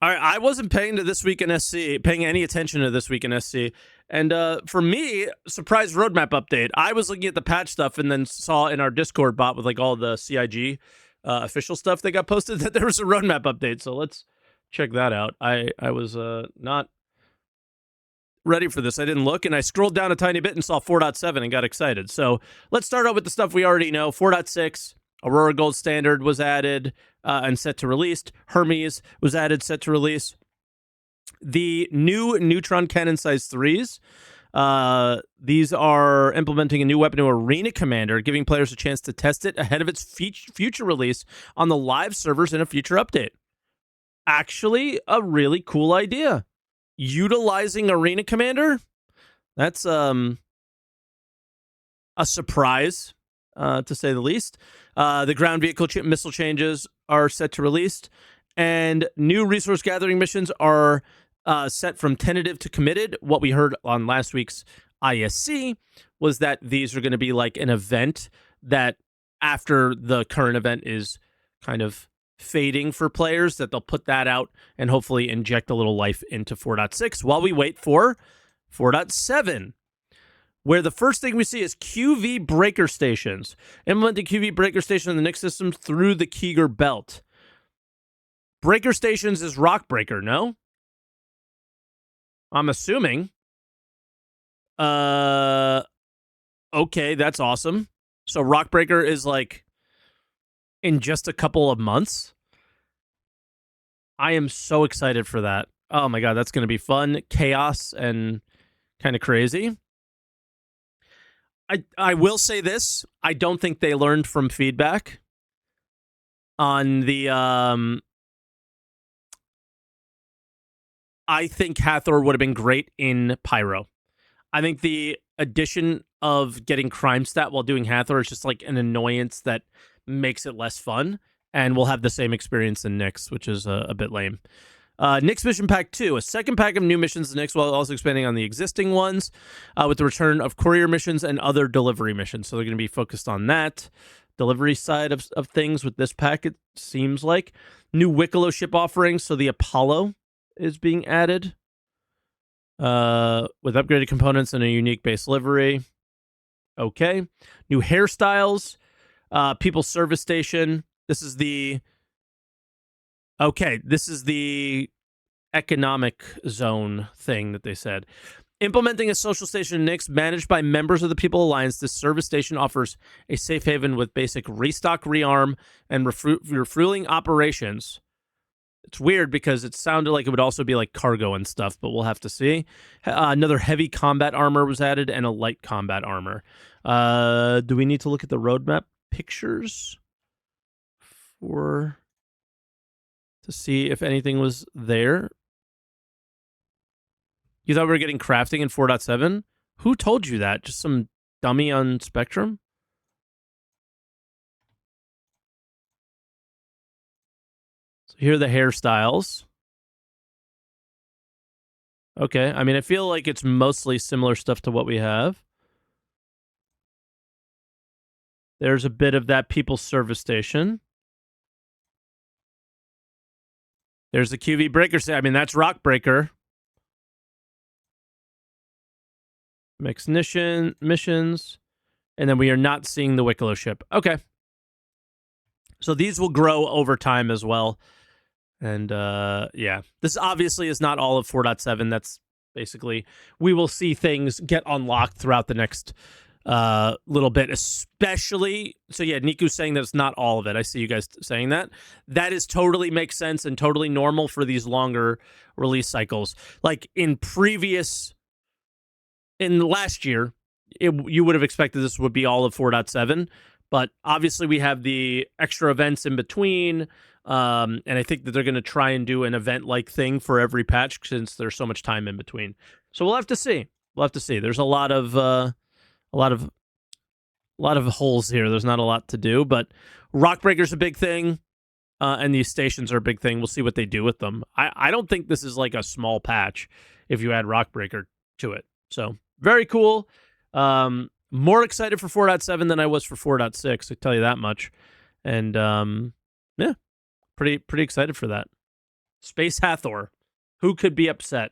All right, I wasn't paying any attention to this week in SC. And for me, surprise roadmap update. I was looking at the patch stuff and then saw in our Discord bot with like all the CIG official stuff that got posted that there was a roadmap update. So let's check that out. I was not ready for this. I didn't look, and I scrolled down a tiny bit and saw 4.7 and got excited. So let's start out with the stuff we already know. 4.6, Aurora Gold Standard was added and set to release. Hermes was added, set to release. The new Neutron Cannon Size 3s. These are implementing a new weapon to Arena Commander, giving players a chance to test it ahead of its future release on the live servers in a future update. Actually, a really cool idea. Utilizing Arena Commander, that's a surprise, to say the least. The ground vehicle missile changes are set to release, and new resource gathering missions are set from tentative to committed. What we heard on last week's ISC was that these are going to be like an event that after the current event is kind of fading for players, that they'll put that out and hopefully inject a little life into 4.6 while we wait for 4.7, where the first thing we see is QV breaker stations. Implementing QV breaker station in the Nyx systems through the Keeger belt. Breaker stations is rock breaker, no? I'm assuming. Okay, that's awesome. So rock breaker is like in just a couple of months. I am so excited for that. Oh my god, that's going to be fun, chaos, and kind of crazy. I will say this. I don't think they learned from feedback on the... I think Hathor would have been great in Pyro. I think the addition of getting crime stat while doing Hathor is just like an annoyance that makes it less fun, and we'll have the same experience in Nyx, which is a bit lame. Nyx Mission Pack 2, a second pack of new missions in Nyx while also expanding on the existing ones with the return of courier missions and other delivery missions. So they're going to be focused on that delivery side of things with this pack, it seems like. New Wicklow ship offerings, so the Apollo is being added with upgraded components and a unique base livery. Okay. New hairstyles. People's Service Station. This is the economic zone thing that they said. Implementing a social station in Nyx managed by members of the People Alliance, this service station offers a safe haven with basic restock, rearm, and refueling operations. It's weird because it sounded like it would also be like cargo and stuff, but we'll have to see. Another heavy combat armor was added and a light combat armor. Do we need to look at the roadmap pictures to see if anything was there? You thought we were getting crafting in 4.7? Who told you that? Just some dummy on Spectrum? So here are the hairstyles. Okay, I mean, I feel like it's mostly similar stuff to what we have. There's a bit of that People's Service Station. There's the QV Breaker. I mean, that's Rock Breaker. Mixed missions. And then we are not seeing the Wicklow ship. Okay. So these will grow over time as well. And yeah, this obviously is not all of 4.7. That's basically, we will see things get unlocked throughout the next little bit, especially. So yeah, Niku's saying that it's not all of it. I see you guys saying that. That is totally makes sense and totally normal for these longer release cycles. Like in last year, you would have expected this would be all of 4.7, but obviously we have the extra events in between, and I think that they're going to try and do an event-like thing for every patch since there's so much time in between. So we'll have to see. There's a lot of holes here. There's not a lot to do, but Rockbreaker's a big thing, and these stations are a big thing. We'll see what they do with them. I don't think this is like a small patch if you add Rockbreaker to it. So very cool. More excited for 4.7 than I was for 4.6. I tell you that much. And yeah, pretty excited for that. Space Hathor. Who could be upset?